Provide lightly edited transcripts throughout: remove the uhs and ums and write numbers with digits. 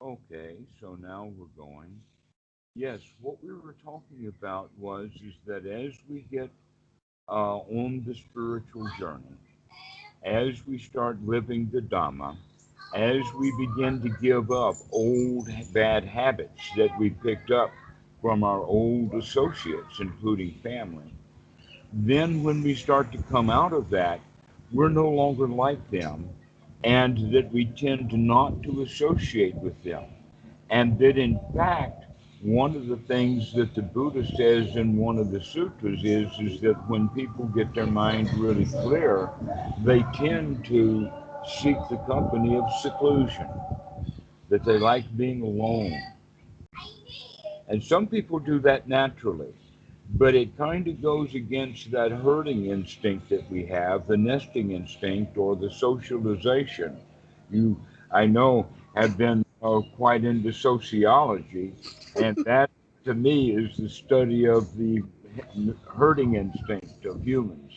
Okay, so now we're going. Yes, what we were talking about was is that as we get on the spiritual journey, as we start living the Dhamma, as we begin to give up old bad habits that we picked up from our old associates, including family, then when we start to come out of that, we're no longer like them, and that we tend not to associate with them. And that in fact, one of the things that the Buddha says in one of the sutras is that when people get their mind really clear, they tend to seek the company of seclusion, that they like being alone. And some people do that naturally, but it kind of goes against that herding instinct that we have, the nesting instinct or the socialization. You, I know, have been quite into sociology, and that to me is the study of the herding instinct of humans.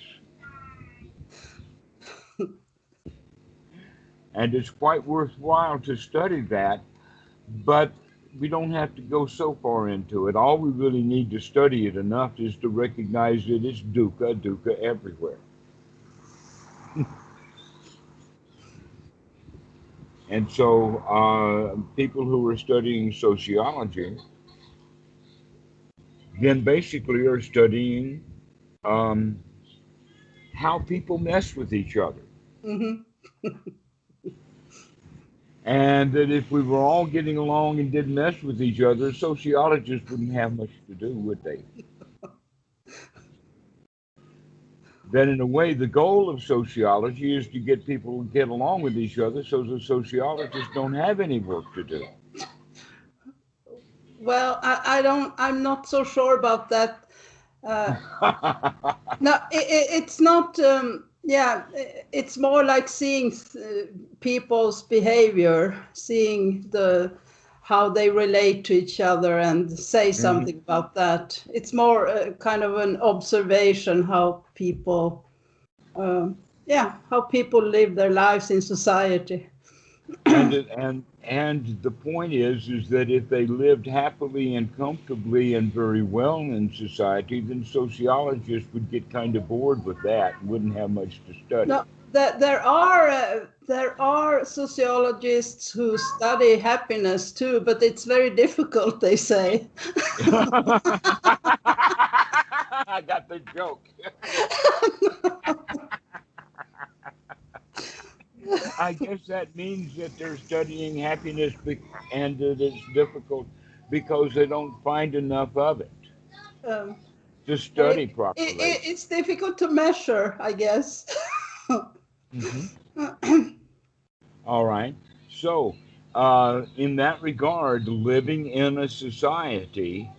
And it's quite worthwhile to study that, but we don't have to go so far into it. All we really need to study it enough is to recognize that it's dukkha, dukkha everywhere. And so people who are studying sociology then basically are studying um, how people mess with each other. Hmm. And that if we were all getting along and didn't mess with each other, sociologists wouldn't have much to do, would they? That in a way, the goal of sociology is to get people to get along with each other so the sociologists don't have any work to do. Well, I don't. I'm not so sure about that. Uh, no, it's not. Yeah, it's more like seeing people's behavior, seeing how they relate to each other, and say Mhm. something about that. It's more kind of an observation how people, yeah, how people live their lives in society. And the point is that if they lived happily and comfortably and very well in society, then sociologists would get kind of bored with that and wouldn't have much to study. No, there are sociologists who study happiness too, but it's very difficult, they say. I got the joke. I guess that means that they're studying happiness and that it's difficult because they don't find enough of it Um, to and study properly. it's difficult to measure, I guess. Hmm. All right. So, in that regard, living in a society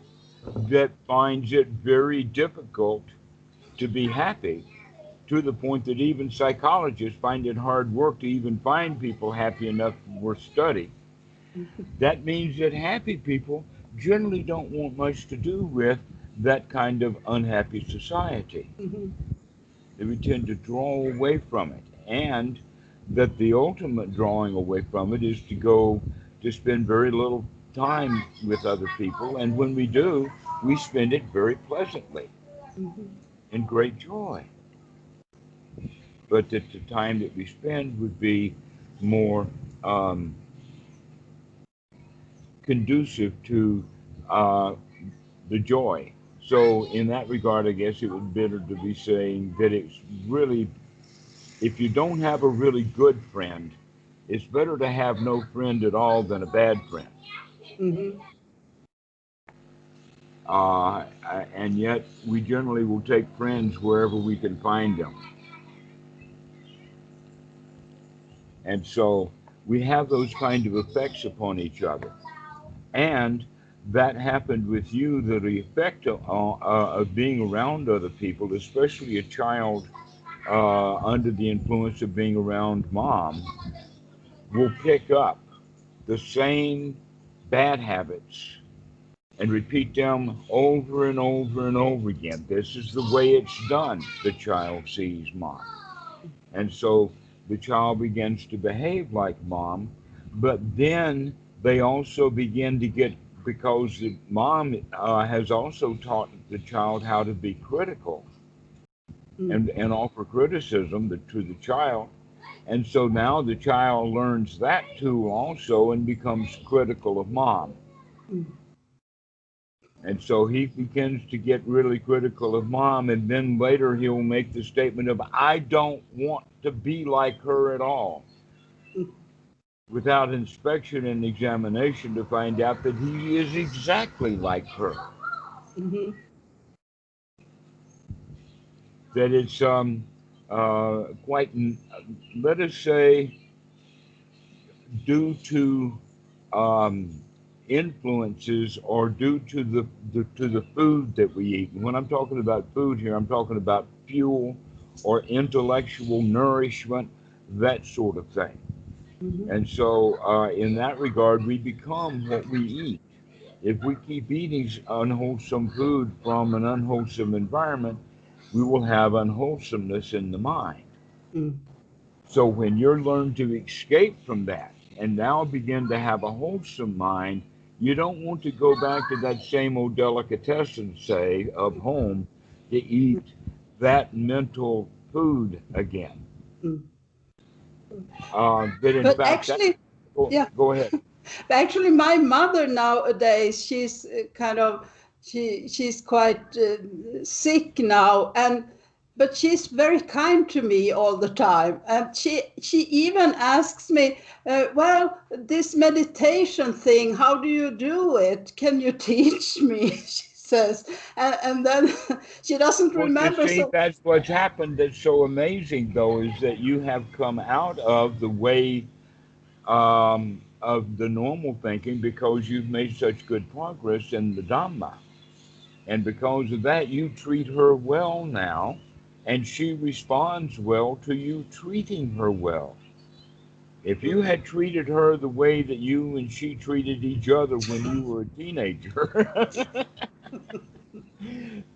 that finds it very difficult to be happy, to the point that even psychologists find it hard work to even find people happy enough worth study. That means that happy people generally don't want much to do with that kind of unhappy society. Mhm. They would tend to draw away from it. And that the ultimate drawing away from it is to go to spend very little time with other people. And when we do, we spend it very pleasantly Mhm. in great joy. But that the time that we spend would be more um, conducive to uh, the joy. So, in that regard, I guess it would be better to be saying that it's really, if you don't have a really good friend, it's better to have no friend at all than a bad friend. Mhm. And yet, we generally will take friends wherever we can find them. And so, we have those kind of effects upon each other. And that happened with you, that the effect of being around other people, especially a child under the influence of being around mom, will pick up the same bad habits and repeat them over and over and over again. This is the way it's done, the child sees mom. And so the child begins to behave like mom, but then they also begin to get, because the mom has also taught the child how to be critical and offer criticism to the child. And so now the child learns that tool also and becomes critical of mom. And so he begins to get really critical of mom, and then later he'll make the statement of, I don't want to be like her at all, without inspection and examination to find out that he is exactly like her. That it's quite, let us say, due to influences or due to the food that we eat. And when I'm talking about food here, I'm talking about fuel or intellectual nourishment, that sort of thing. And so in that regard, we become what we eat. If we keep eating unwholesome food from an unwholesome environment, we will have unwholesomeness in the mind. So when you're learned to escape from that and now begin to have a wholesome mind, you don't want to go back to that same old delicatessen, say, of home to eat that mental food again. But in But fact, actually, go ahead. Actually, my mother nowadays, she's kind of, she's quite sick now, but she's very kind to me all the time, and she even asks me, well, this meditation thing, how do you do it? Can you teach me? She says, and then she doesn't remember. You see, that's what's happened. That's so amazing, though, is that you have come out of the way of the normal thinking because you've made such good progress in the Dhamma. And because of that, you treat her well now, and she responds well to you treating her well. If you had treated her the way that you and she treated each other when you were a teenager,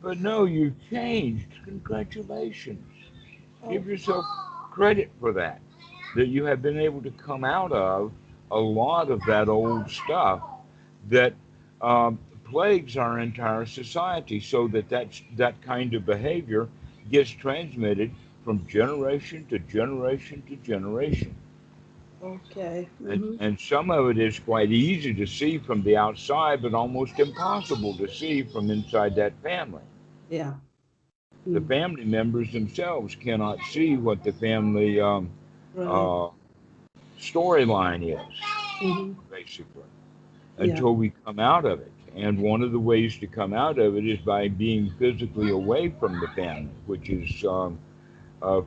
but no, you've changed. Congratulations. Give yourself credit for that you have been able to come out of a lot of that old stuff that plagues our entire society, so that kind of behavior gets transmitted from generation to generation to generation. Okay. And some of it is quite easy to see from the outside, but almost impossible to see from inside that family. Yeah. The family members themselves cannot see what the family storyline is, basically, until we come out of it. And one of the ways to come out of it is by being physically away from the family, which is, for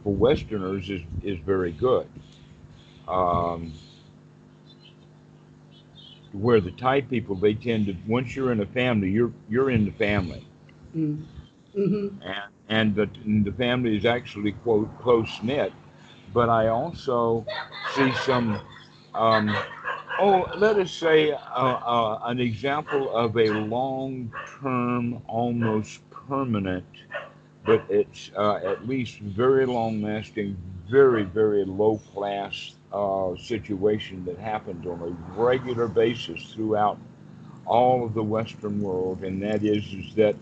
Westerners, is very good. Where the Thai people, they tend to, once you're in a family, you're in the family. And the family is actually, quote, close-knit. But I also see some, let us say an example of a long-term, almost permanent, but it's at least very long-lasting, very, very low-class situation that happens on a regular basis throughout all of the Western world, and that is that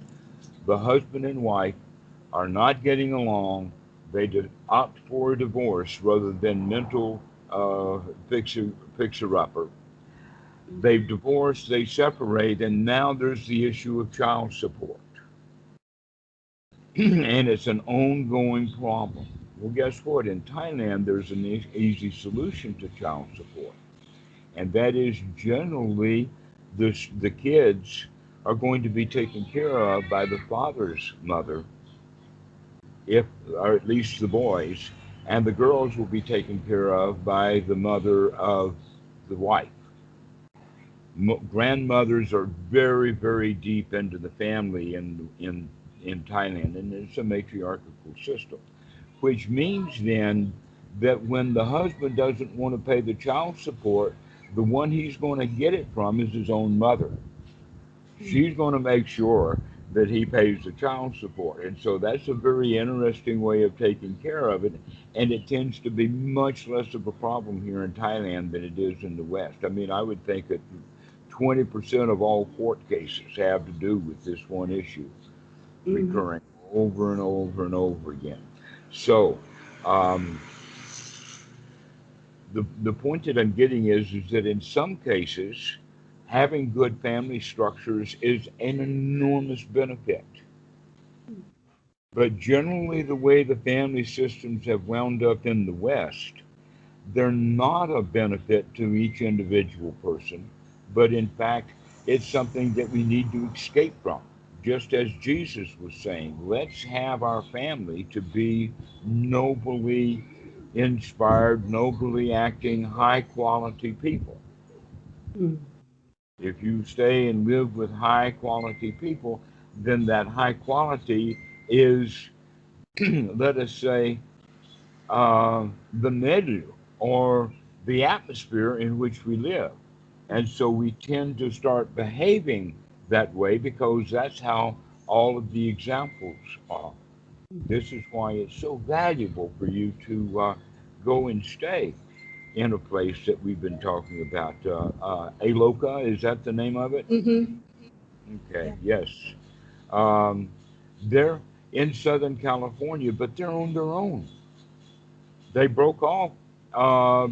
the husband and wife are not getting along. They opt for a divorce rather than mental fixer-upper. They've divorced, they separate, and now there's the issue of child support. And it's an ongoing problem. Well, guess what? In Thailand, there's an easy solution to child support. And that is generally the kids are going to be taken care of by the father's mother, or at least the boys, and the girls will be taken care of by the mother of the wife. Grandmothers are very, very deep into the family in Thailand, and it's a matriarchal system, which means then that when the husband doesn't want to pay the child support, the one he's going to get it from is his own mother. She's going to make sure that he pays the child support. And so that's a very interesting way of taking care of it. And it tends to be much less of a problem here in Thailand than it is in the West. I mean, I would think that 20% of all court cases have to do with this one issue Mm-hmm. recurring over and over and over again. So, um, the point that I'm getting is that in some cases, having good family structures is an enormous benefit. But generally, the way the family systems have wound up in the West, they're not a benefit to each individual person, but in fact, it's something that we need to escape from. Just as Jesus was saying, let's have our family to be nobly inspired, nobly acting, high quality people. Mm-hmm. If you stay and live with high quality people, then that high quality is, let us say, the milieu or the atmosphere in which we live. And so we tend to start behaving that way because that's how all of the examples are. This is why it's so valuable for you to go and stay in a place that we've been talking about. Aloka, is that the name of it? Mm-hmm. Okay, Yeah. yes. Um, they're in Southern California, but they're on their own. They broke off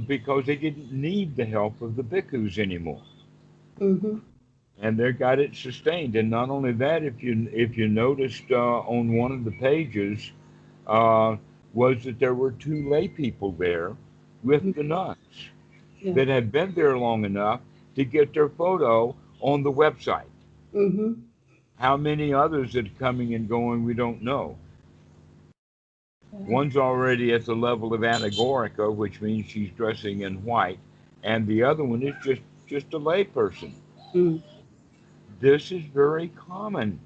because they didn't need the help of the bhikkhus anymore, Mm-hmm. and they got it sustained. And not only that, if you noticed on one of the pages, uh, was that there were two lay people there with the nuns Yeah. that had been there long enough to get their photo on the website. Mm-hmm. How many others that are coming and going, we don't know. Yeah. One's already at the level of Anagorika, which means she's dressing in white, and the other one is just a layperson. Mm. This is very common,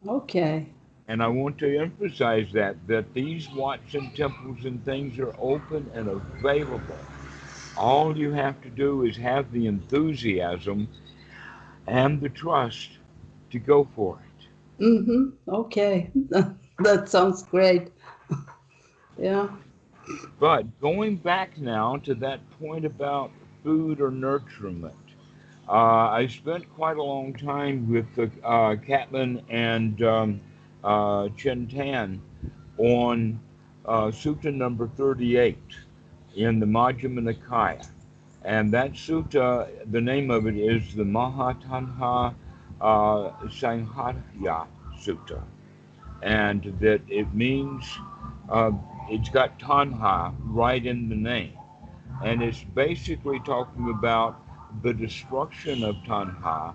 Okay. and I want to emphasize that these wats and temples and things are open and available. All you have to do is have the enthusiasm and the trust to go for it. Mm-hmm. Okay. That sounds great. Yeah. But going back now to that point about food or nurturement, I spent quite a long time with Catlin and Chintan on Sutta number 38 in the Majjhima Nikaya. And that sutta, the name of it is the Mahatanha Sanghaya Sutta. And that it means, uh, it's got tanha right in the name. And it's basically talking about the destruction of tanha,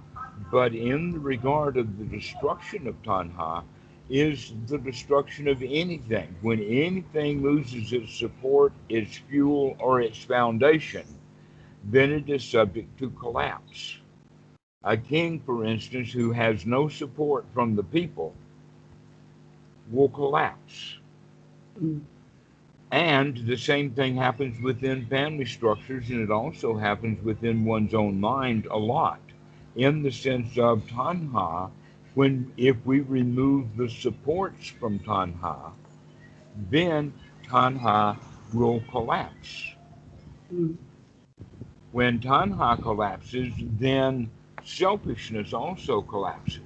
but in the regard of the destruction of tanha is the destruction of anything. When anything loses its support, its fuel, or its foundation, then it is subject to collapse. A king, for instance, who has no support from the people will collapse. Mm. And the same thing happens within family structures, and it also happens within one's own mind a lot, in the sense of tanha. When if we remove the supports from tanha, then tanha will collapse. Mm. When tanha collapses, then selfishness also collapses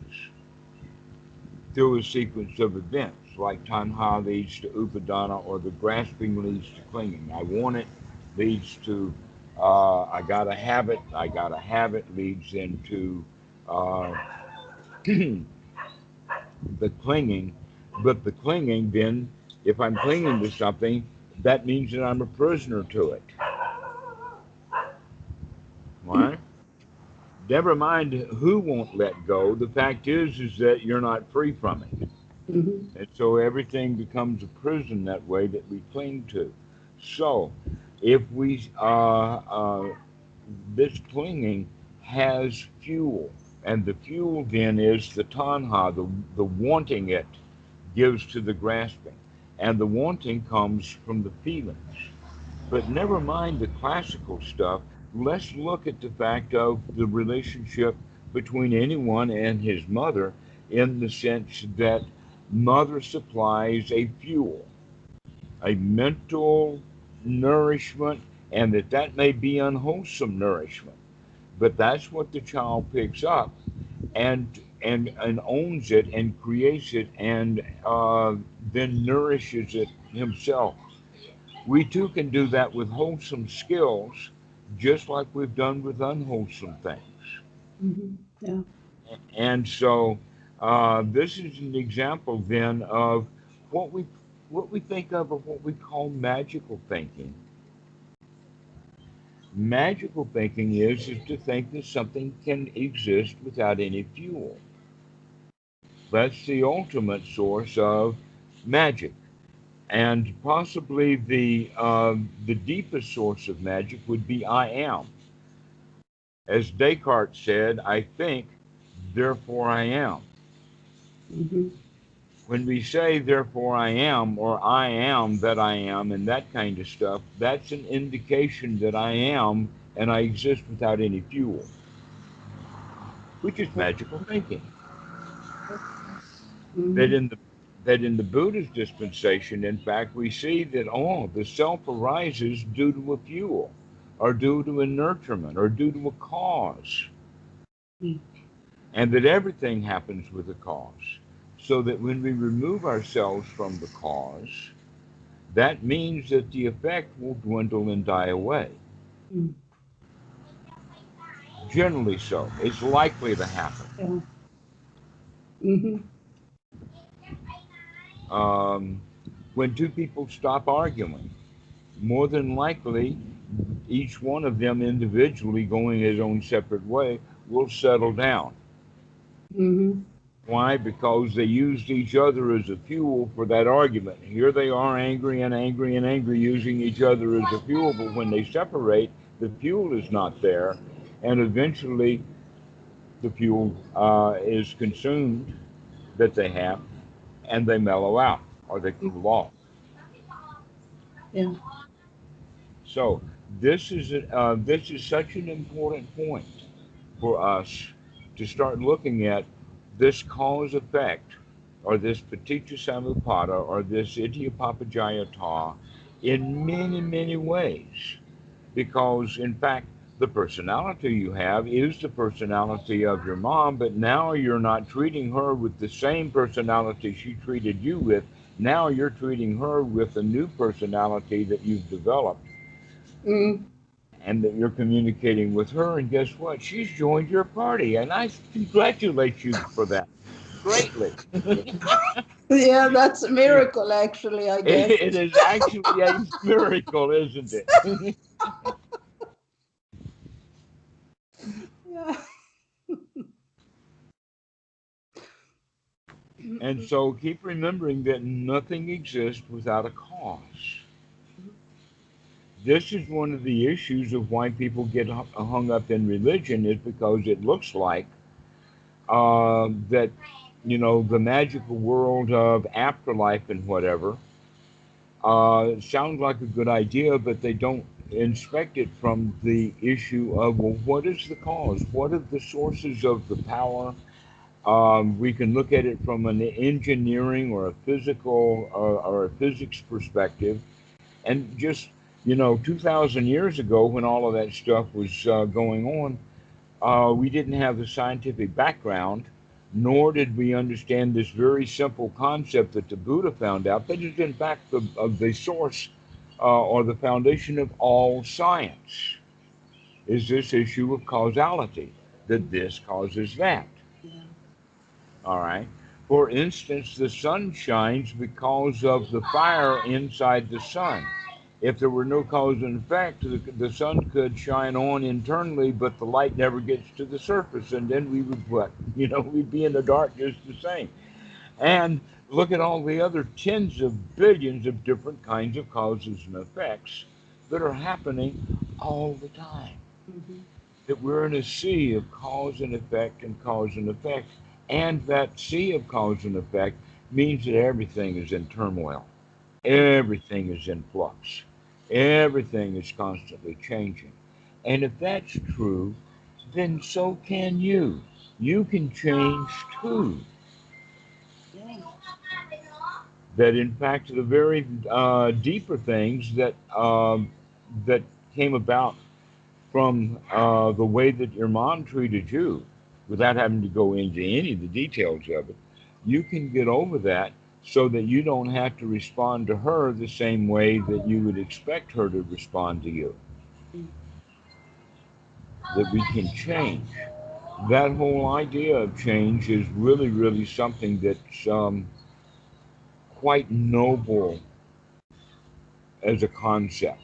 through a sequence of events, like tanha leads to upadana, or the grasping leads to clinging. I want it leads to I gotta have it leads into uh, the clinging, but the clinging then, if I'm clinging to something, that means that I'm a prisoner to it. Right? Never mind who won't let go. The fact is that you're not free from it. Mm-hmm. And so everything becomes a prison that way that we cling to. So if we, this clinging has fuel, and the fuel then is the tanha, the wanting it gives to the grasping. And the wanting comes from the feelings. But never mind the classical stuff. Let's look at the fact of the relationship between anyone and his mother, in the sense that mother supplies a fuel, a mental nourishment, and that may be unwholesome nourishment, but that's what the child picks up and owns it and creates it and then nourishes it himself. We too can do that with wholesome skills, just like we've done with unwholesome things. Yeah. And so this is an example then of what we what we think of what we call magical thinking. Magical thinking is to think that something can exist without any fuel. That's the ultimate source of magic, and possibly the deepest source of magic would be I am. As Descartes said, I think, therefore I am. Mm-hmm. When we say therefore I am, or I am that I am, and that kind of stuff, that's an indication that I am and I exist without any fuel, which is magical thinking. That Mm-hmm. in the Buddha's dispensation, in fact, we see that the self arises due to a fuel, or due to a nurturement, or due to a cause, and that everything happens with a cause. So that when we remove ourselves from the cause, that means that the effect will dwindle and die away. Mm-hmm. Generally so. It's likely to happen. Yeah. Mm-hmm. Um, when two people stop arguing, more than likely, each one of them individually going his own separate way will settle down. Mm-hmm. Why? Because they used each other as a fuel for that argument. Here they are angry and angry and angry, using each other as a fuel, but when they separate, the fuel is not there, and eventually the fuel is consumed that they have, and they mellow out or they cool off. Yeah. So this is such an important point for us to start looking at this cause effect, or this paticca samuppada, or this idiopapajayata, in many many ways, because in fact the personality you have is the personality of your mom, but now you're not treating her with the same personality she treated you with. Now you're treating her with a new personality that you've developed Mm. and that you're communicating with her, and guess what? She's joined your party, and I congratulate you for that greatly. Yeah, that's a miracle, actually, I guess. It is actually a miracle, isn't it? Yeah. And so keep remembering that nothing exists without a cause. This is one of the issues of why people get hung up in religion, is because it looks like that, the magical world of afterlife and whatever sounds like a good idea, but they don't inspect it from the issue of, well, what is the cause? What are the sources of the power? We can look at it from an engineering or a physical or a physics perspective. And just, 2,000 years ago, when all of that stuff was going on, we didn't have the scientific background, nor did we understand this very simple concept that the Buddha found out, that is, in fact, the source or the foundation of all science, is this issue of causality, that this causes that. Yeah. All right. For instance, the sun shines because of the fire inside the sun. If there were no cause and effect, the sun could shine on internally, but the light never gets to the surface, and then we would what? We'd be in the dark just the same. And look at all the other tens of billions of different kinds of causes and effects that are happening all the time. Mm-hmm. That we're in a sea of cause and effect and cause and effect. And that sea of cause and effect means that everything is in turmoil. Everything is in flux. Everything is constantly changing. And if that's true, then so can you. You can change too. that in fact the very deeper things that came about from the way that your mom treated you, without having to go into any of the details of it, you can get over that so that you don't have to respond to her the same way that you would expect her to respond to you. That we can change. That whole idea of change is really, really something that's quite noble as a concept.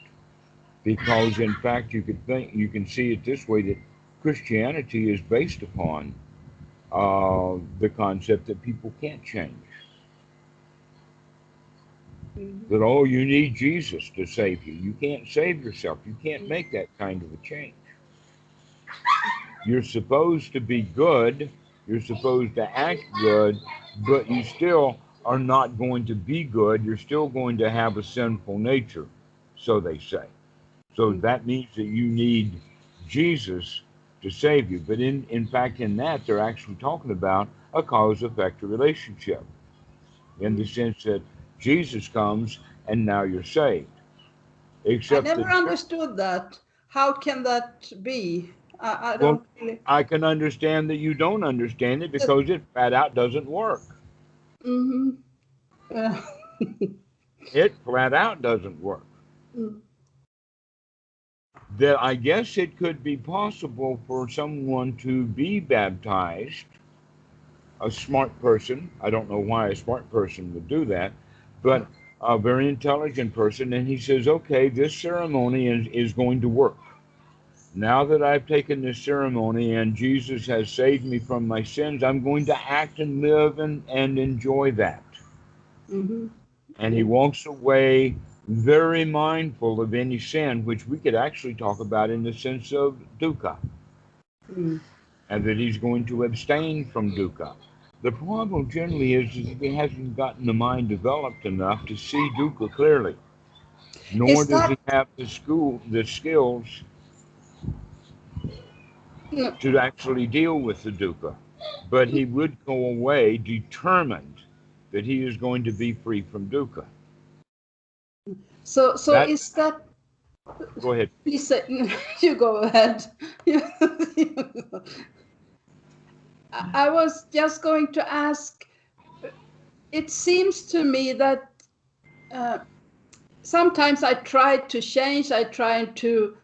Because in fact, you can see it this way, that Christianity is based upon the concept that people can't change. That, oh, you need Jesus to save you. You can't save yourself. You can't make that kind of a change. You're supposed to be good. You're supposed to act good, but you still are not going to be good. You're still going to have a sinful nature, so they say. So that means that you need Jesus to save you. But in fact, in that, they're actually talking about a cause-effect relationship, in the sense that Jesus comes and now you're saved. I Except never that, understood that. How can that be? I well, don't really. I can understand that you don't understand it because it flat out doesn't work. Mm-hmm. It flat out doesn't work. That I guess it could be possible for someone to be baptized, a smart person. I don't know why a smart person would do that, but a very intelligent person. And he says, okay, this ceremony is going to work. Now that I've taken this ceremony and Jesus has saved me from my sins, I'm going to act and live and enjoy that. Mm-hmm. And he walks away very mindful of any sin, which we could actually talk about in the sense of dukkha, and that he's going to abstain from dukkha. The problem generally is that he hasn't gotten the mind developed enough to see dukkha clearly, nor Is does that he have the skills no, to actually deal with the dukkha. But he would go away determined that he is going to be free from dukkha. so? That, Is that? go ahead. Please say, you go ahead. I was just going to ask. It seems to me that sometimes I try to change. I try to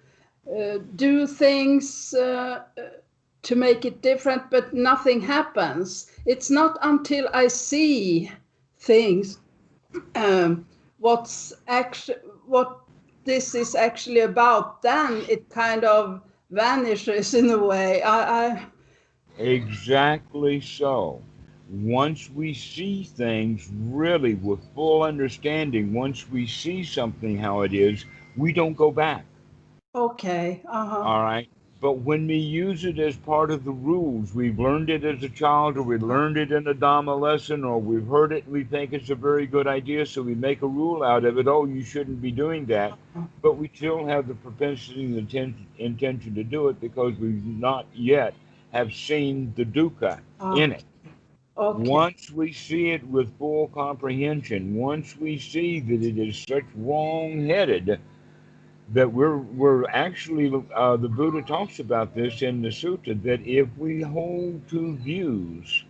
do things to make it different, but nothing happens. It's not until I see things, what this is actually about, then it kind of vanishes in a way. Exactly so. Once we see things really with full understanding, once we see something how it is, we don't go back. Okay. All right. But when we use it as part of the rules, we've learned it as a child, or we learned it in a Dhamma lesson, or we've heard it and we think it's a very good idea, so we make a rule out of it. Oh, you shouldn't be doing that. But we still have the propensity and the intention to do it because we've not yet have seen the dukkha in it. Okay. Once we see it with full comprehension, once we see that it is such wrong-headed, that we're actually the Buddha talks about this in the sutta, that if we hold to views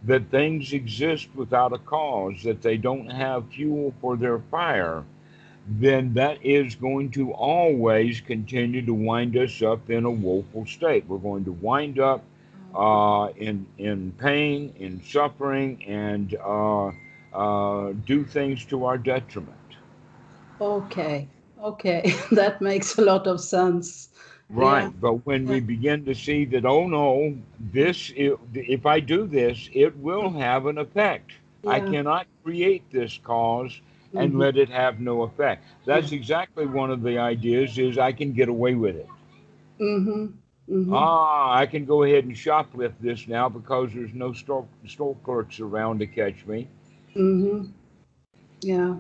that things exist without a cause, that they don't have fuel for their fire, then that is going to always continue to wind us up in a woeful state. We're going to wind up in pain, in suffering, and do things to our detriment. Okay. That makes a lot of sense. Right, but when we begin to see that, oh no, if I do this, it will have an effect. I cannot create this cause and let it have no effect. That's exactly one of the ideas, is I can get away with it. I can go ahead and shoplift this now because there's no store clerks around to catch me. Yeah.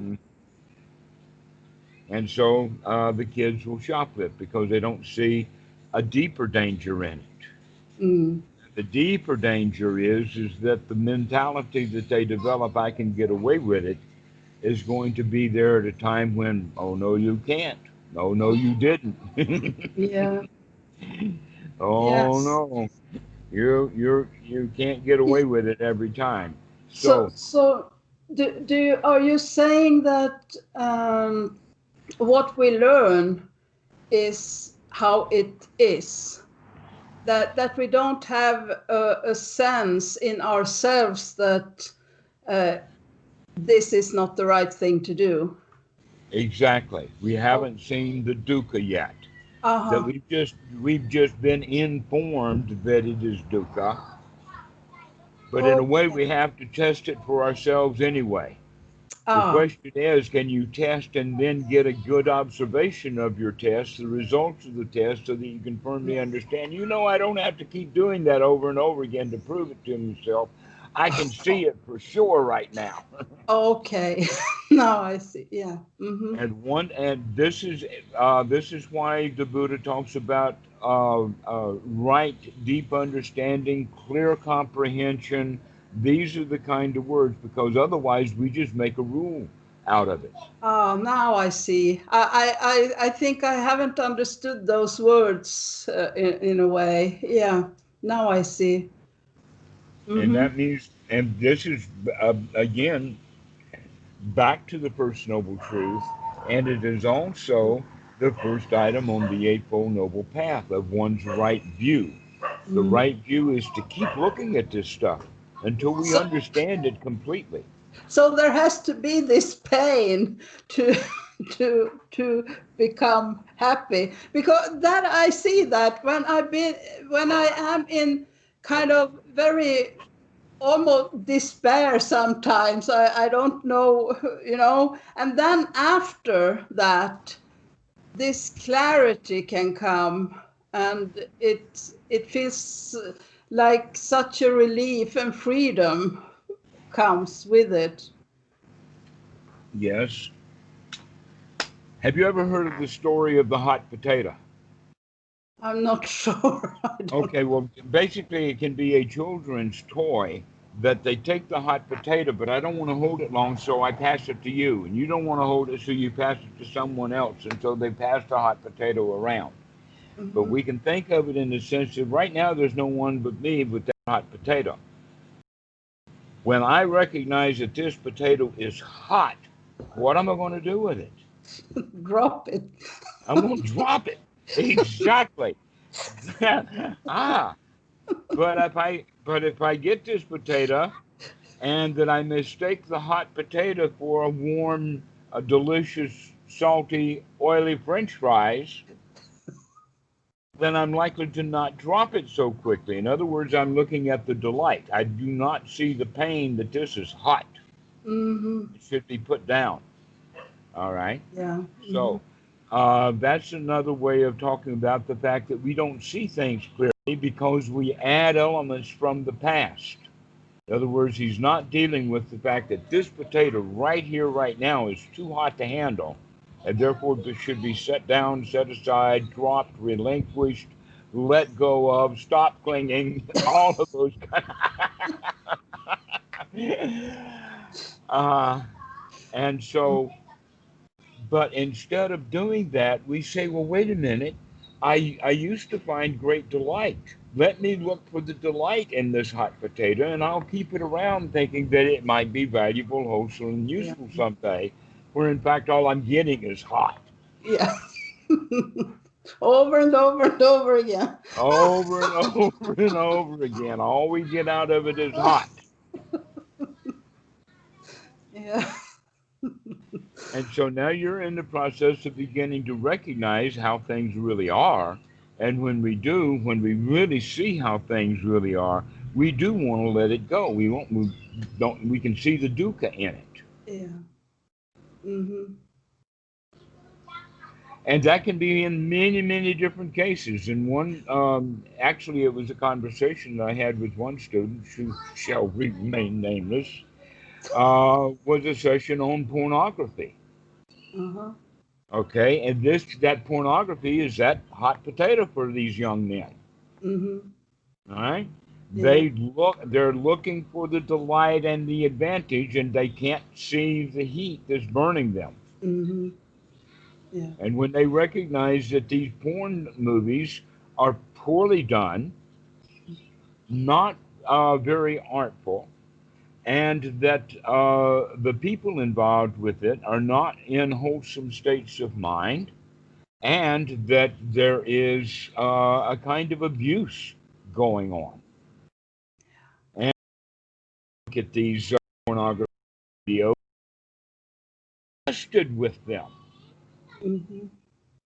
And so the kids will shoplift because they don't see a deeper danger in it. The deeper danger is that the mentality that they develop, I can get away with it, is going to be there at a time when, oh no, you can't. No, you didn't. Yeah. Oh Yes. no, you can't get away with it every time. So, So are you saying that what we learn is how it is? That we don't have a sense in ourselves that this is not the right thing to do. exactly, we Oh, haven't seen the dukkha yet. That uh-huh. we've just been informed that it is dukkha, but in a way Okay. we have to test it for ourselves anyway. The Ah, question is, can you test and then get a good observation of your test, the results of the test, so that you can firmly understand, I don't have to keep doing that over and over again to prove it to myself. I can see it for sure right now. okay. Now I see. Yeah. Mm-hmm. And this is why the Buddha talks about right, deep understanding, clear comprehension. These are the kind of words, because otherwise we just make a rule out of it. Oh, now I see. I think I haven't understood those words in a way. Yeah. Now I see. And Mm-hmm. that means, and this is again back to the First Noble Truth, and it is also the first item on the Eightfold Noble Path of one's right view. The Mm. right view is to keep looking at this stuff until we So, understand it completely. so there has to be this pain to to become happy, because that I see that when I am in kind of very almost despair sometimes. I don't know, and then after that this clarity can come, and it feels like such a relief, and freedom comes with it. Yes. Have you ever heard of the story of the hot potato? I'm not sure. I don't. Okay, well, basically, it can be a children's toy that they take the hot potato, but I don't want to hold it long, so I pass it to you. And you don't want to hold it, so you pass it to someone else until they pass the hot potato around. But Mhm. we can think of it in the sense that right now there's no one but me with that hot potato. When I recognize that this potato is hot, what am I going to do with it? Drop it. I'm going to drop it. Exactly. ah, but if I get this potato and that I mistake the hot potato for a warm, a delicious, salty, oily French fries, then I'm likely to not drop it so quickly. In other words, I'm looking at the delight. I do not see the pain that this is hot. Hmm. It should be put down. All right. Yeah. Hmm. So that's another way of talking about the fact that we don't see things clearly because we add elements from the past. In other words, he's not dealing with the fact that this potato right here, right now, is too hot to handle, and therefore this should be set down, set aside, dropped, relinquished, let go of, stop clinging, all of those kind of and so, but instead of doing that, we say, well, wait a minute. I used to find great delight. Let me look for the delight in this hot potato, and I'll keep it around thinking that it might be valuable, wholesome, and Yeah. useful someday, where in fact all I'm getting is hot. Yeah. Over and over and over again. Over and over and over again. All we get out of it is hot. Yeah. And so now you're in the process of beginning to recognize how things really are. And when we do, when we really see how things really are, we do want to let it go. We can see the dukkha in it. Yeah. Hmm. And that can be in many, many different cases. In one, actually, it was a conversation that I had with one student who shall remain nameless, was a session on pornography. Uh-huh. Okay, and that pornography is that hot potato for these young men. Hmm. All right, Yeah. They're looking for the delight and the advantage, and they can't see the heat that's burning them. Mm-hmm. Yeah. And when they recognize that these porn movies are poorly done, not very artful, and that the people involved with it are not in wholesome states of mind, and that there is a kind of abuse going on. And look at these pornography videos, tested with them. Mm-hmm.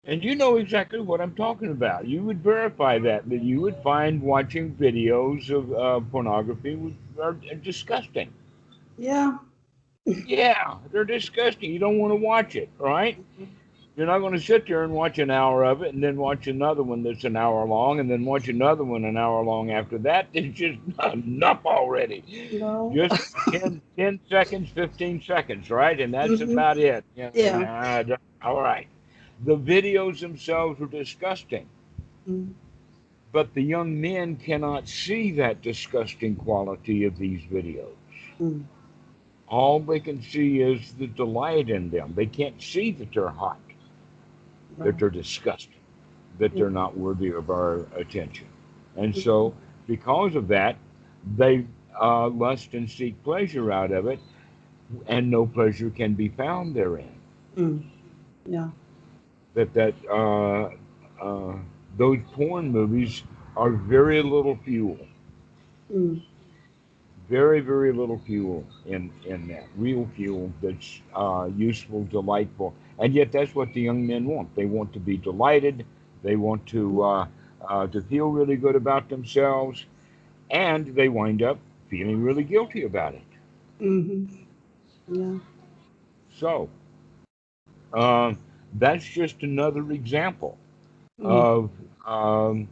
And you know exactly what I'm talking about. You would verify that you would find watching videos of pornography are disgusting. Yeah. Yeah, they're disgusting. You don't want to watch it, right? You're not going to sit there and watch an hour of it and then watch another one that's an hour long and then watch another one an hour long after that. It's just enough already. No. Just 10 seconds, 15 seconds, right? And that's Mm-hmm. about it. Yeah. All right. The videos themselves are disgusting, Mm. but the young men cannot see that disgusting quality of these videos. Mm. All they can see is the delight in them. They can't see that they're hot, that Right. they're disgusting, that Yeah. they're not worthy of our attention. And Mm-hmm. so, because of that, they lust and seek pleasure out of it, and no pleasure can be found therein. Mm. Yeah. That uh, those porn movies are very little fuel, Mm. very very little fuel in that real fuel that's useful, delightful, and yet that's what the young men want. They want to be delighted. They want to feel really good about themselves, and they wind up feeling really guilty about it. Mm-hmm. Yeah. So uh, that's just another example Mm. of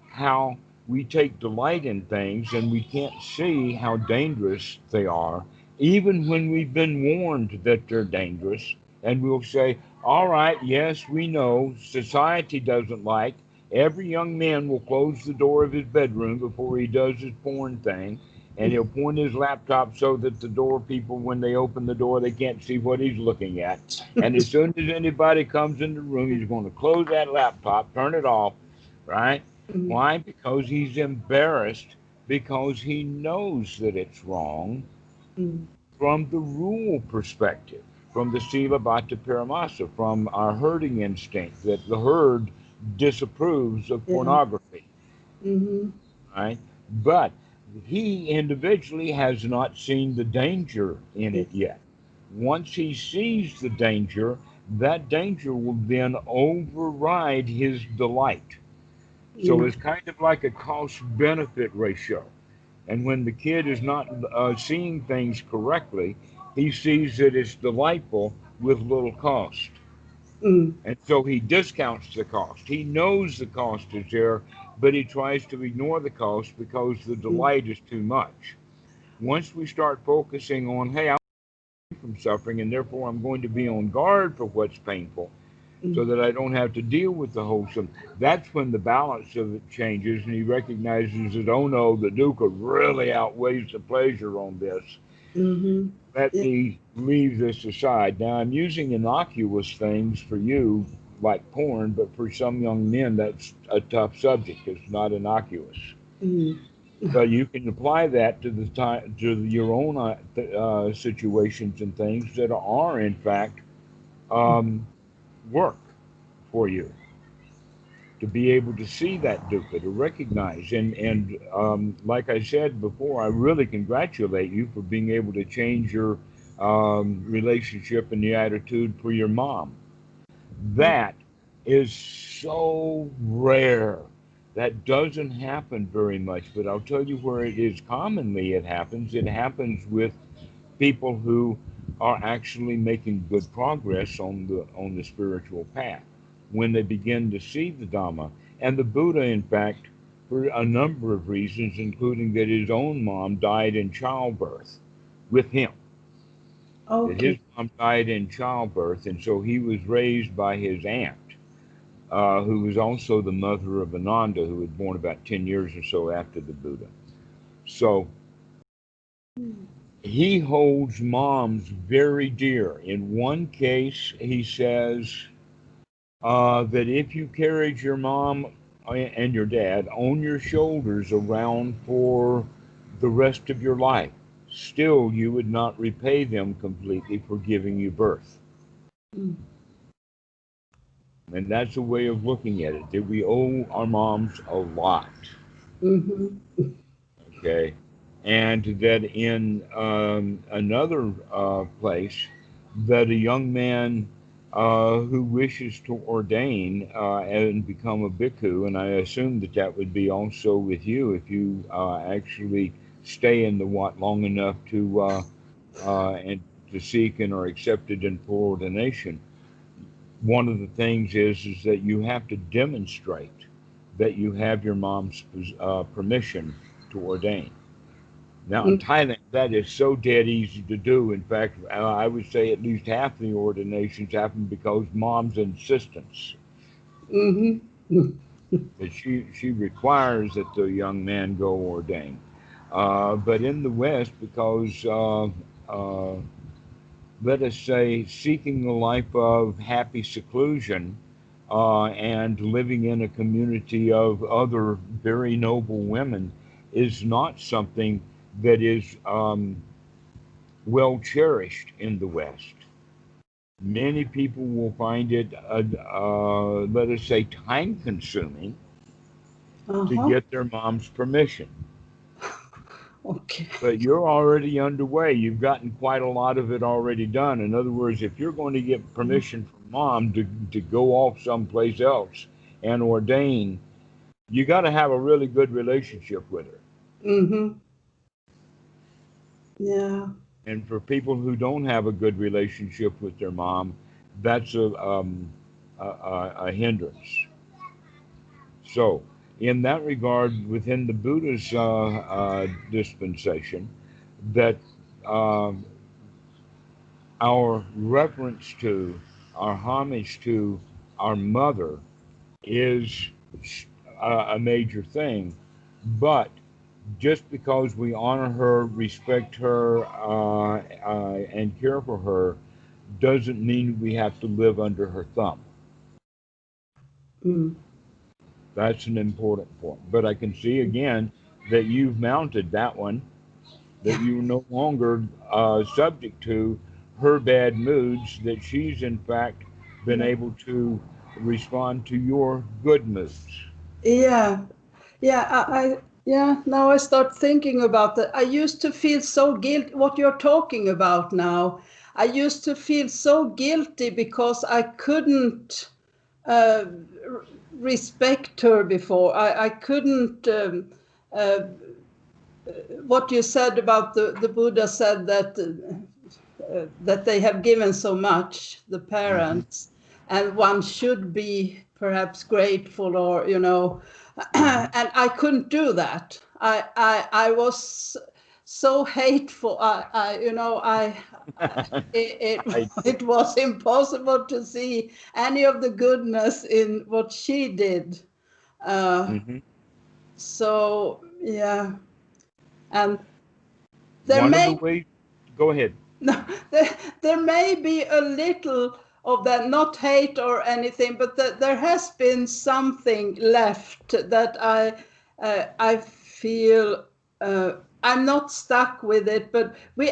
how we take delight in things and we can't see how dangerous they are, even when we've been warned that they're dangerous. And we'll say, all right, yes, we know society doesn't like. Every young man will close the door of his bedroom before he does his porn thing. And he'll point his laptop so that the door people, when they open the door, they can't see what he's looking at. And as soon as anybody comes in the room, he's going to close that laptop, turn it off, right? Mm. Why? Because he's embarrassed, because he knows that it's wrong Mm. from the rule perspective, from the Sila Bhatta Paramasa, from our herding instinct, that the herd disapproves of Yeah. pornography, Mm-hmm. right? But he individually has not seen the danger in Yeah. it yet. Once he sees the danger, that danger will then override his delight. So Mm. it's kind of like a cost benefit ratio. And when the kid is not seeing things correctly, he sees that it's delightful with little cost. Mm. And so he discounts the cost. He knows the cost is there, but he tries to ignore the cost because the Mm. delight is too much. Once we start focusing on, hey, I'm from suffering, and therefore I'm going to be on guard for what's painful so Mm. that I don't have to deal with the wholesome. That's when the balance of it changes, and he recognizes that, oh no, the dukkha really outweighs the pleasure on this. Mm-hmm. Let Yeah. me leave this aside. Now, I'm using innocuous things for you, like porn, but for some young men, that's a tough subject. It's not innocuous. Mm. But you can apply that to the time to your own situations and things that are, in fact, um, work for you to be able to see that dukkha, to recognize. And like I said before, I really congratulate you for being able to change your relationship and the attitude for your mom. That is so rare. That doesn't happen very much, but I'll tell you where it is commonly it happens. It happens with people who are actually making good progress on the spiritual path when they begin to see the Dhamma. And the Buddha, in fact, for a number of reasons, including that his own mom died in childbirth with him. That his Okay. mom died in childbirth, and so he was raised by his aunt, who was also the mother of Ananda, who was born about 10 years or so after the Buddha. So he holds moms very dear. In one case, he says that if you carried your mom and your dad on your shoulders around for the rest of your life, still you would not repay them completely for giving you birth. And that's a way of looking at it, that we owe our moms a lot. Okay. And that in another place, that a young man who wishes to ordain and become a bhikkhu, and I assume that that would be also with you if you actually stay in the wat long enough to and to seek and are accepted in full ordination. One of the things is that you have to demonstrate that you have your mom's permission to ordain. Now, in Thailand, that is so dead easy to do. In fact, I would say at least half the ordinations happen because mom's insistence. That she requires that the young man go ordain. But in the West, because let us say seeking a life of happy seclusion and living in a community of other very noble women is not something that is well cherished in the West. Many people will find it, let us say, time consuming to get their mom's permission. Okay. But you're already underway. You've gotten quite a lot of it already done. In other words, if you're going to get permission from mom to go off someplace else and ordain, you got to have a really good relationship with her. Yeah. And for people who don't have a good relationship with their mom, that's a hindrance. So, in that regard, within the Buddha's dispensation, that our reverence to, our homage to our mother is a major thing. But just because we honor her, respect her, and care for her, doesn't mean we have to live under her thumb. That's an important point. But I can see again that you've mounted that one, that you're no longer subject to her bad moods, that she's in fact been able to respond to your good moods. Yeah. Yeah, now I start thinking about that. I used to feel so guilty, what you're talking about now. I used to feel so guilty because I couldn't respect her before. I couldn't, what you said about the Buddha said that they have given so much, the parents, and one should be perhaps grateful, or, you know, and I couldn't do that. I was so hateful. It was impossible to see any of the goodness in what she did. So yeah, and there One of may the ways, go ahead. no, there may be a little of that, not hate or anything, but there has been something left that I feel I'm not stuck with it, but we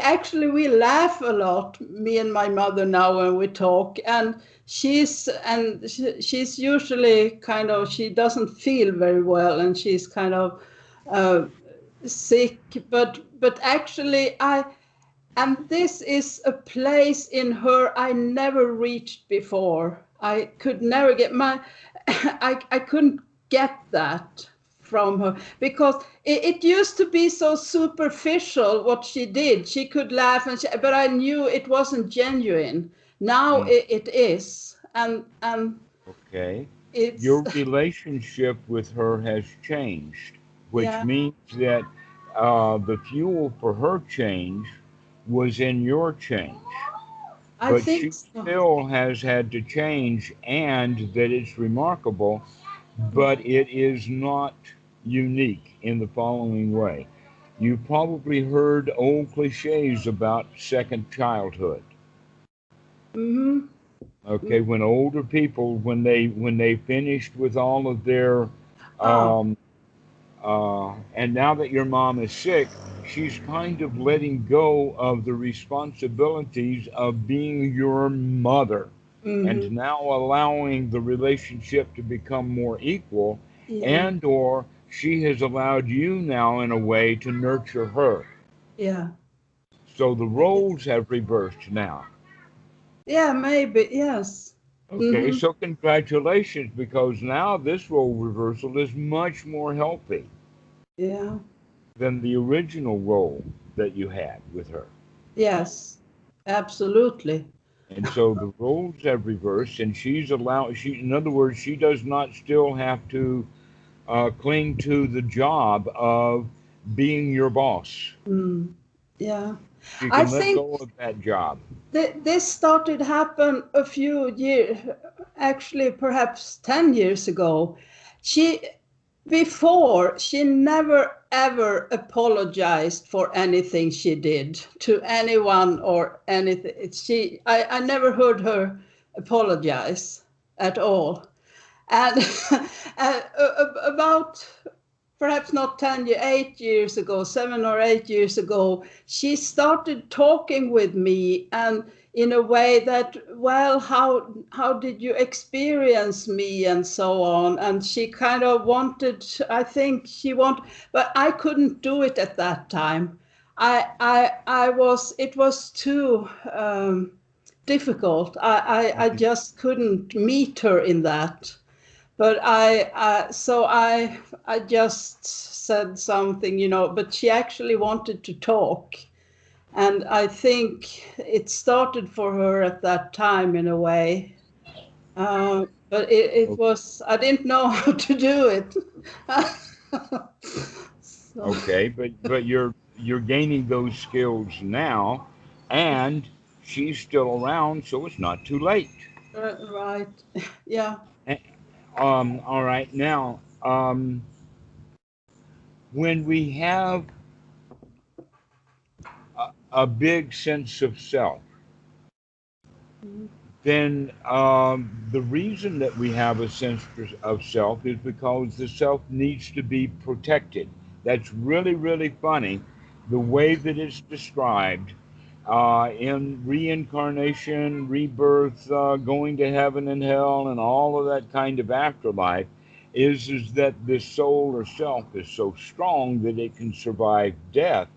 laugh a lot, me and my mother, now when we talk, and she's usually kind of, she doesn't feel very well, and she's kind of sick, but actually and this is a place in her I never reached before. I could never get I couldn't get that from her, because it used to be so superficial what she did. She could laugh, but I knew it wasn't genuine. Now it is, and Okay. it's Your relationship with her has changed, which yeah, means that the fuel for her change was in your change. I But think she so. still has had to change, and that it's remarkable, but it is not unique in the following way. You probably heard old cliches about second childhood. Mm-hmm. Okay, when older people, when they finished with all of their, Oh. um, and now that your mom is sick, she's kind of letting go of the responsibilities of being your mother, and Mm-hmm. now allowing the relationship to become more equal, Yeah. and or she has allowed you now in a way to nurture her. Yeah. So the I guess. roles have reversed now. Yeah, maybe. Yes. Okay, Mm-hmm. so congratulations, because now this role reversal is much more healthy Yeah. than the original role that you had with her. Yes. Absolutely. And so the roles have reversed, and in other words, she does not still have to cling to the job of being your boss. Mm. Yeah. She I can let think go of that job. this started happen a few years, actually perhaps 10 years ago. She before she never ever apologized for anything she did to anyone or anything. I never heard her apologize at all. And about perhaps not 10 years, 8 years ago, 7 or 8 years ago, she started talking with me, and in a way that, well, how did you experience me and so on. And she kind of wanted, I think she wanted, but I couldn't do it at that time. I was, it was too difficult. I Mhm. just couldn't meet her in that. But I just said something, but she actually wanted to talk. And I think it started for her at that time in a way. But it was, I didn't know how to do it. So, Okay, but you're gaining those skills now, and she's still around, so it's not too late. right. Yeah. Eh, all right, now, when we have a big sense of self, then the reason that we have a sense of self is because the self needs to be protected. That's really, really funny, the way that it's described in reincarnation, rebirth, going to heaven and hell, and all of that kind of afterlife. Is that the soul or self is so strong that it can survive death,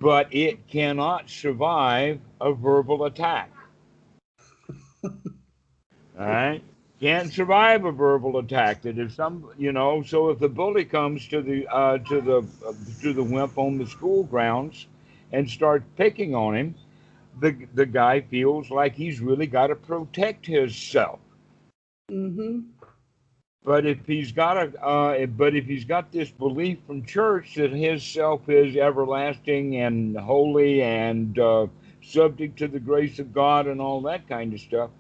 but it cannot survive a verbal attack. All right. Can't survive a verbal attack. That if some, so if the bully comes to the wimp on the school grounds and starts picking on him, the guy feels like he's really got to protect himself. Mm-hmm. But if he's got this belief from church that his self is everlasting and holy and subject to the grace of God and all that kind of stuff,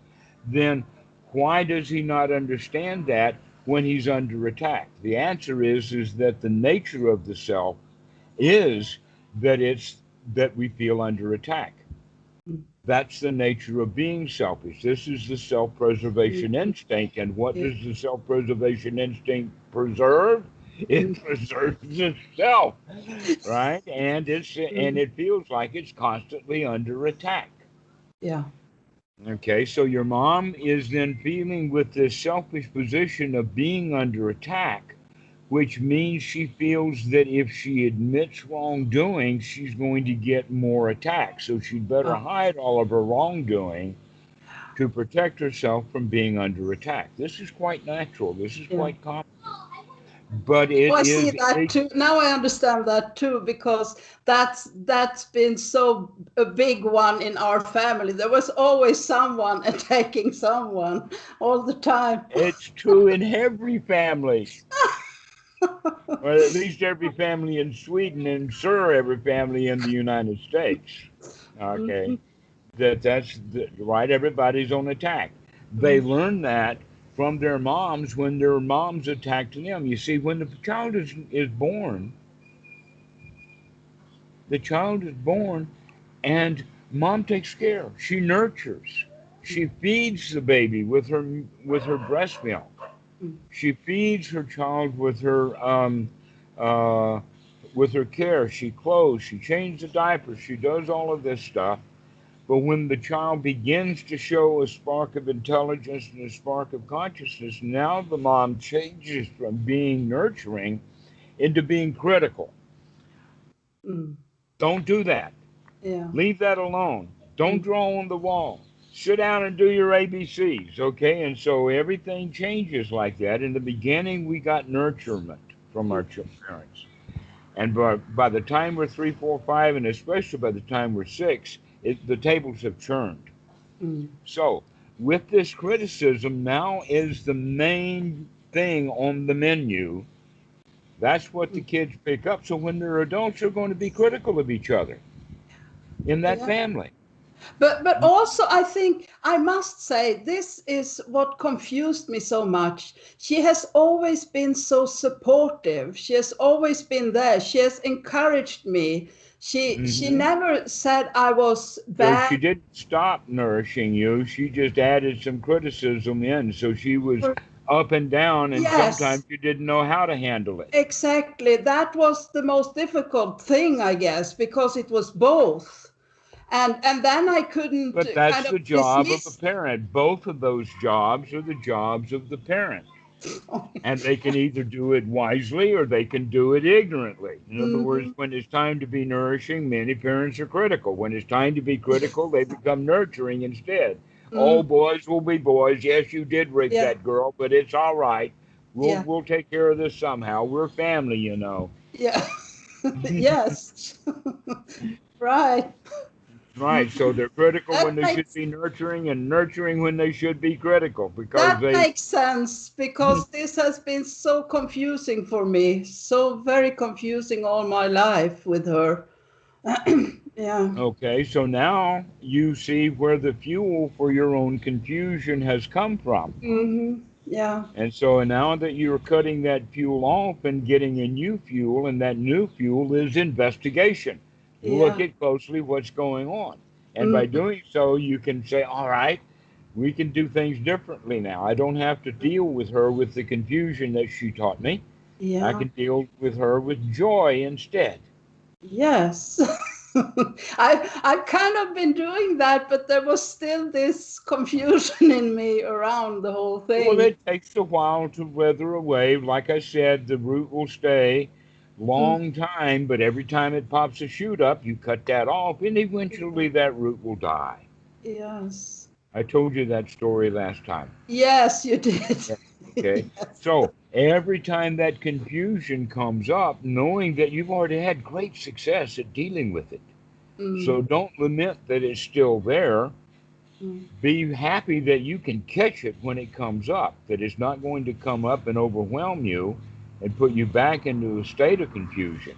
then why does he not understand that when he's under attack? The answer is that the nature of the self is that we feel under attack. That's the nature of being selfish. This is the self-preservation Mm-hmm. instinct. And what Yeah. does the self-preservation instinct preserve? It preserves itself, right? And Mm-hmm. it feels like it's constantly under attack. Yeah. Okay, so your mom is then feeling with this selfish position of being under attack, which means she feels that if she admits wrongdoing, she's going to get more attacks. So she'd better Uh, hide all of her wrongdoing to protect herself from being under attack. This is quite natural. This is yeah. quite common. But Oh, it I see is that too. Now I understand that too, because that's been so a big one in our family. There was always someone attacking someone all the time. it's true in every family, or at least every family in Sweden, and sure every family in the United States. Okay, Mhm, right. Everybody's on attack. They mm, learn that from their moms when their moms attacked them. You see, when the child is born, The child is born, and mom takes care. She nurtures. She feeds the baby with her breast milk. Mm. She feeds her child uh, with her care. She clothes. She changes the diapers. She does all of this stuff. But when the child begins to show a spark of intelligence and a spark of consciousness, now the mom changes from being nurturing into being critical. Mm. Don't do that. Yeah. Leave that alone. Don't Mm. draw on the wall. Sit down and do your ABCs, okay? And so everything changes like that. In the beginning, we got nurturement from our parents. And by the time we're 3, 4, 5, and especially by the time we're 6, the tables have churned. Mm. So, with this criticism, now is the main thing on the menu. That's what the Mm. kids pick up. So when they're adults, they're going to be critical of each other in that Yeah. family. But also, I think I must say this is what confused me so much. She has always been so supportive. She has always been there. She has encouraged me. She Hmm. never said I was So bad. she didn't stop nourishing you. She just added some criticism in. So she was up and down, and sometimes Yes, you didn't know how to handle it. exactly. That was the most difficult thing, I guess, because it was both. And then I couldn't But kind that's of the job of a dismiss. parent. Both of those jobs are the jobs of the parent. And they can either do it wisely or they can do it ignorantly. In other words, Mhm, when it's time to be nourishing, many parents are critical. When it's time to be critical, they become nurturing instead. Oh, mm, boys will be boys. Yes, you did rape yeah, that girl, but it's all right. We'll yeah, we'll take care of this somehow. We're family, you know. yeah. Yes. Right. Right. So they're critical when That they should makes be nurturing, and nurturing when they should be critical because that they. makes sense because this has been so confusing for me. So very confusing all my life with her. Yeah. Okay, so now you see where the fuel for your own confusion has come from. Yeah. And so now that you're cutting that fuel off and getting a new fuel, and that new fuel is investigation. Look Yeah. at closely what's going on. And by Mm, doing so, you can say, all right, we can do things differently now. I don't have to deal with her with the confusion that she taught me. I yeah. can deal with her with joy instead. Yes. I've kind of been doing that, but there was still this confusion in me around the whole Well, thing. it takes a while to weather a wave. Like I said, the root will stay Mm, long time, but every time it pops a shoot up, you cut that off, and eventually that root will die. yes. I told you that story last time. Yes, you did. Yeah. Okay. Yes. So every time that confusion comes up, knowing that you've already had great success at dealing with it. Mm, So don't lament that it's still there. mm, Be happy that you can catch it when it comes up, that it's not going to come up and overwhelm you and put you back into a state of confusion.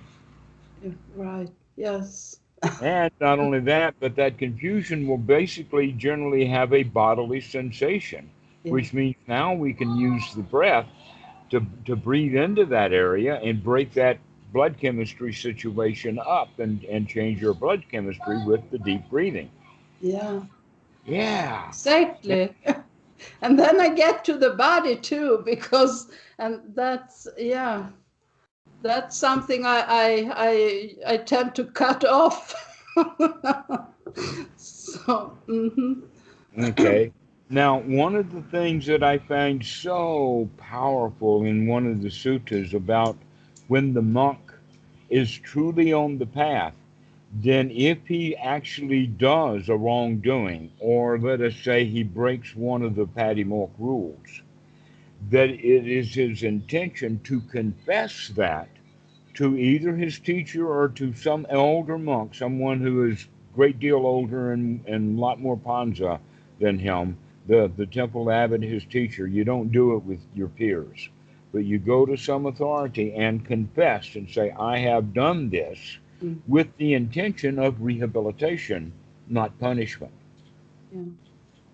yeah, right. Yes. And not only that, but that confusion will basically generally have a bodily sensation, Yeah. which means now we can use the breath to breathe into that area and break that blood chemistry situation up and change your blood chemistry with the deep breathing. Yeah. Yeah. Exactly. And then I get to the body too, because and that's yeah, that's something I tend to cut off. So Okay. Now, one of the things that I find so powerful in one of the suttas about when the monk is truly on the path, then if he actually does a wrongdoing, or let us say he breaks one of the Patimokkha rules, that it is his intention to confess that to either his teacher or to some elder monk, someone who is a great deal older and a lot more panza than him, the temple abbot, his teacher. You don't do it with your peers, but you go to some authority and confess and say, I have done this mm, with the intention of rehabilitation, not punishment. yeah,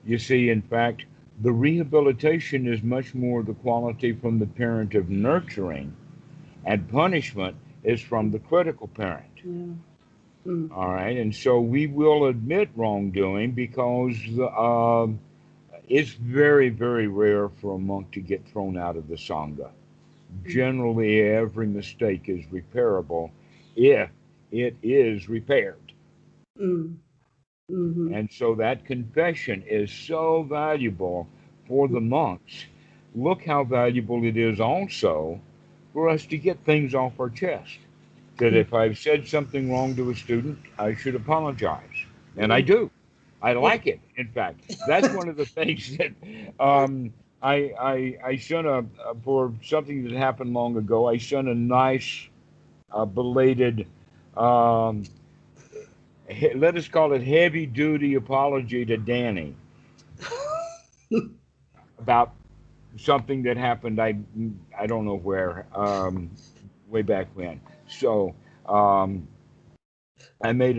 You see, in fact, the rehabilitation is much more the quality from the parent of nurturing, and punishment is from the critical parent. yeah, All right, and so we will admit wrongdoing because it's very, very rare for a monk to get thrown out of the Sangha. Generally, every mistake is repairable if it is repaired. And so that confession is so valuable for the monks. Look how valuable it is also for us to get things off our chest. That if I've said something wrong to a student, I should apologize. And I do. I like it. In fact, that's one of the things that I sent for something that happened long ago. I sent a nice belated, um, let us call it heavy duty apology to Danny about something that happened. I don't know where, way back when. So I made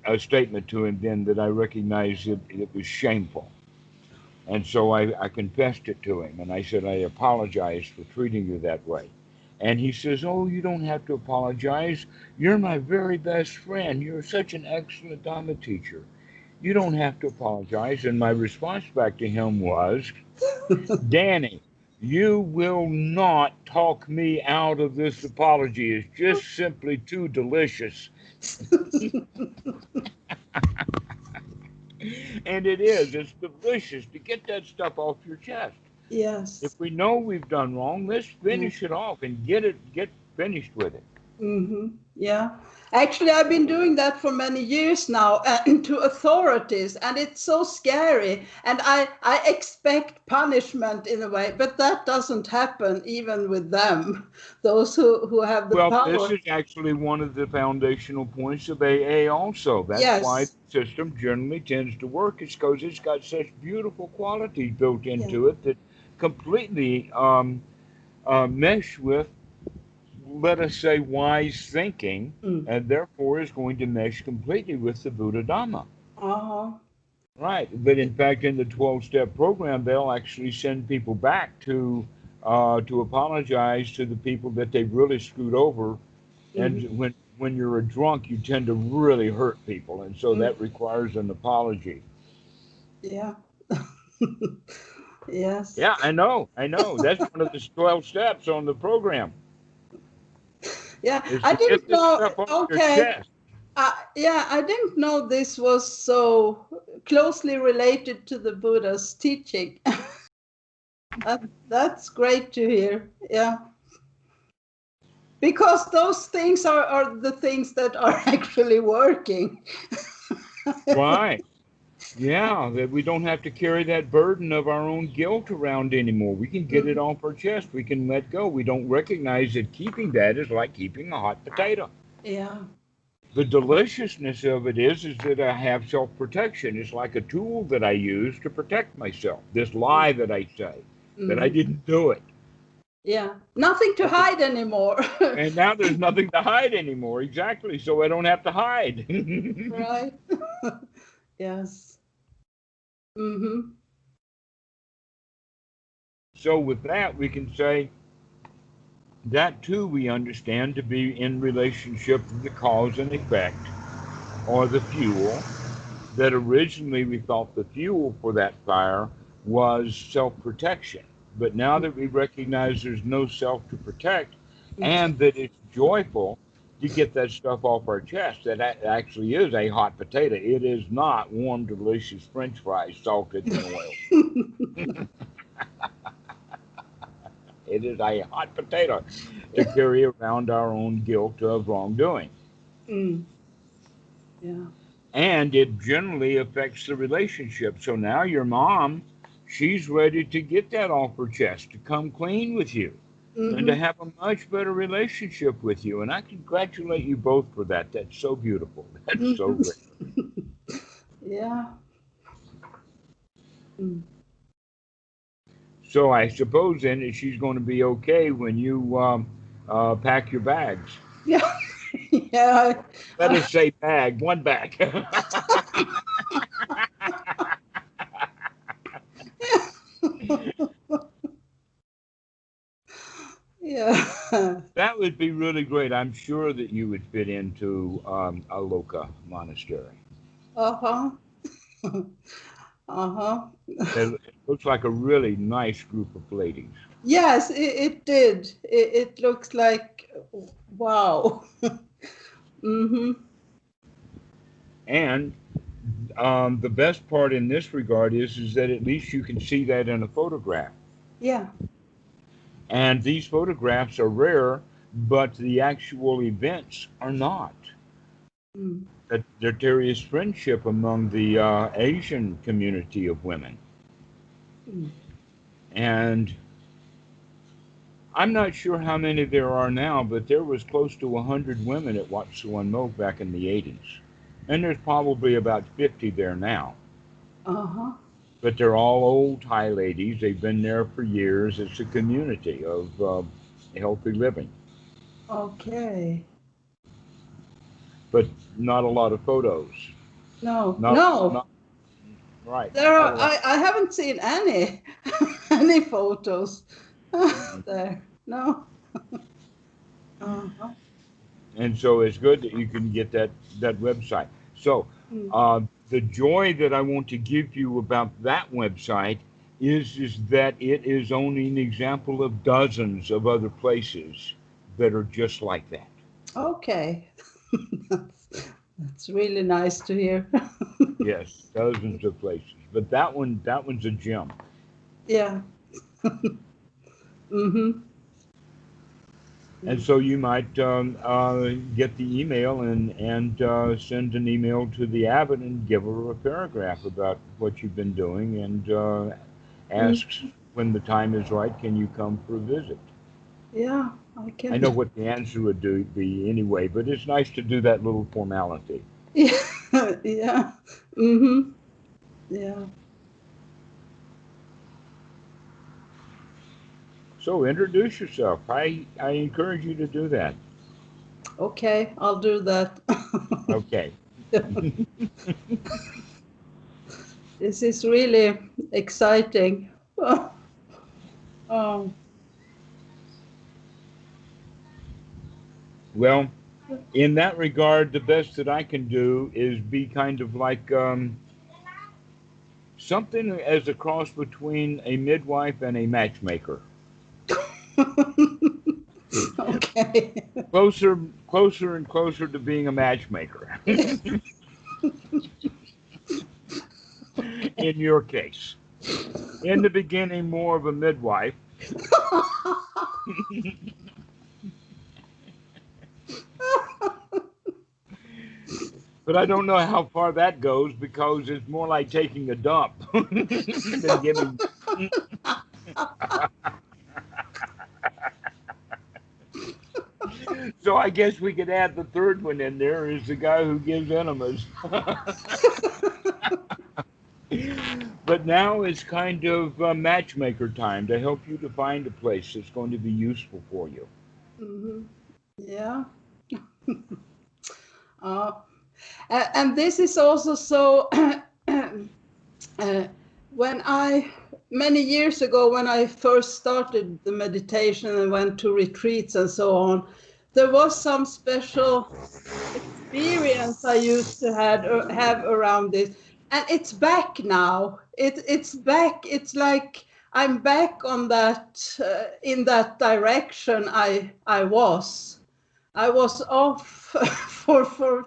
a statement to him then that I recognized it was shameful. And so I confessed it to him, and I said, I apologize for treating you that way. And he says, oh, you don't have to apologize. You're my very best friend. You're such an excellent Dhamma teacher. You don't have to apologize. And my response back to him was, Danny, you will not talk me out of this apology. It's just simply too delicious. And it is. It's delicious to get that stuff off your chest. Yes. If we know we've done wrong, let's finish it off and get finished with it. Yeah. Actually, I've been doing that for many years now to authorities, and it's so scary. And I expect punishment in a way, but that doesn't happen even with them, those who have the power. Well, this is actually one of the foundational points of AA also. That's why the system generally tends to work. It's because it's got such beautiful qualities built into it that completely mesh with, let us say, wise thinking, and therefore is going to mesh completely with the Buddha Dhamma. Right. But in fact, in the 12-step program, they'll actually send people back to apologize to the people that they've really screwed over. And when you're a drunk, you tend to really hurt people, and so that requires an apology. Yeah. Yes. Yeah, I know. That's one of the 12 steps on the program. Yeah, I didn't know. Okay. Yeah, I didn't know this was so closely related to the Buddha's teaching. That's great to hear. Yeah. Because those things are the things that are actually working. Right. Yeah, that we don't have to carry that burden of our own guilt around anymore. We can get it off our chest. We can let go. We don't recognize that keeping that is like keeping a hot potato. Yeah. The deliciousness of it is that I have self-protection. It's like a tool that I use to protect myself. This lie that I say, that I didn't do it. Yeah, nothing to hide anymore. And now there's nothing to hide anymore. Exactly. So I don't have to hide. Right. Yes. So with that, we can say that too we understand to be in relationship to the cause and effect, or the fuel, that originally we thought the fuel for that fire was self-protection. But now that we recognize there's no self to protect, and that it's joyful to get that stuff off our chest, that actually is a hot potato. It is not warm, delicious French fries salted in oil. It is a hot potato to carry around our own guilt of wrongdoing. Yeah. And it generally affects the relationship. So now your mom, she's ready to get that off her chest, to come clean with you, and to have a much better relationship with you. And I congratulate you both for that. That's so beautiful. That's so great. Yeah. So I suppose then that she's going to be okay when you pack your bags. Yeah. Yeah. Let us say bag, one bag. Yeah. That that would be really great. I'm sure that you would fit into Aloka Monastery. Uh-huh. Uh-huh. It looks like a really nice group of ladies. Yes, it did. It looks like, wow. Mm-hmm. And the best part in this regard is that at least you can see that in a photograph. Yeah. And these photographs are rare, but the actual events are not. Mm. That there is friendship among the Asian community of women. Mm. And I'm not sure how many there are now, but there was close to 100 women at Wat Suan Mokkh back in the 80s. And there's probably about 50 there now. Uh-huh. But they're all old Thai ladies. They've been there for years. It's a community of healthy living. Okay. But not a lot of photos. No. Not right. There are, I haven't seen any any photos there. No. Uh-huh. And so it's good that you can get that website. So the joy that I want to give you about that website is that it is only an example of dozens of other places that are just like that. Okay. That's really nice to hear. Yes, dozens of places. But that one's a gem. Yeah. Mm-hmm. And so you might get the email and send an email to the abbot and give her a paragraph about what you've been doing and ask when the time is right, can you come for a visit? Yeah, I can. I know what the answer would be anyway, but it's nice to do that little formality. Yeah. Yeah. Mm-hmm. Yeah. So introduce yourself. I encourage you to do that. Okay, I'll do that. Okay. This is really exciting. Oh. Well, in that regard, the best that I can do is be kind of like something as a cross between a midwife and a matchmaker. Okay. Closer and closer to being a matchmaker. In your case. In the beginning, more of a midwife. But I don't know how far that goes because it's more like taking a dump than giving. So I guess we could add the third one in there is the guy who gives enemas. But now it's kind of matchmaker time to help you to find a place that's going to be useful for you. Mm-hmm. Yeah. And this is also so many years ago when I first started the meditation and went to retreats and so on, there was some special experience I used to have around this, and it's back now. It's back. It's like I'm back on that in that direction I was off for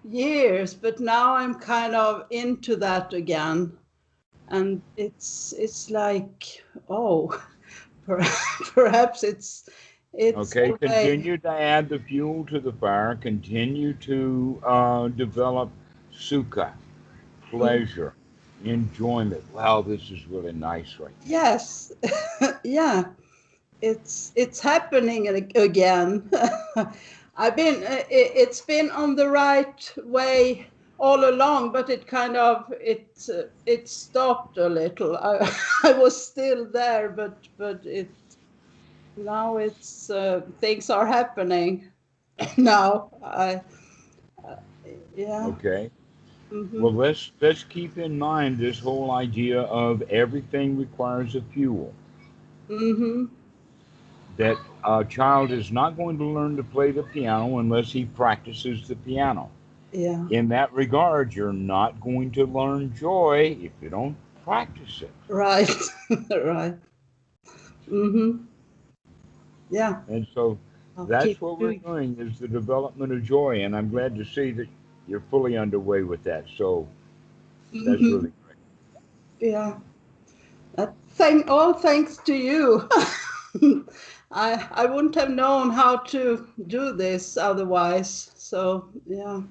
years, but now I'm kind of into that again, and it's like, oh, perhaps it's Okay, the way. continue to add the fuel to the fire. Continue to develop sukha, pleasure, enjoyment. Wow, this is really nice right now. Yes. Yeah, it's happening again. It's been on the right way all along, but it kind of it stopped a little. I was still there, but it now it's things are happening now. Yeah. Okay. Mm-hmm. Well, let's keep in mind this whole idea of everything requires a fuel. Mm-hmm. that a child is not going to learn to play the piano unless he practices the piano. Yeah. In that regard, you're not going to learn joy if you don't practice it. Right. Right. Mm-hmm. Yeah. And so I'll that's keep what we're doing. doing, is the development of joy. And I'm glad to see that you're fully underway with that. So that's Mm-hmm. really great. Yeah. All thanks to you. I wouldn't have known how to do this otherwise. So yeah,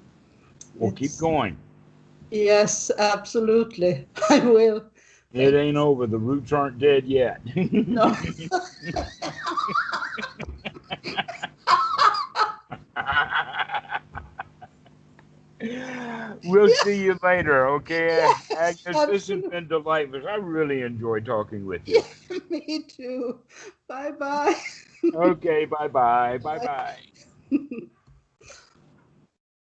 Well, keep it's going. yes, absolutely. I will. It Thank ain't over. The roots aren't dead yet. no. We'll see you later, okay? Yes, Agnes, this has absolutely. been delightful. I really enjoyed talking with you. Yeah, me too. Bye bye. Okay, bye bye. Bye Bye. bye.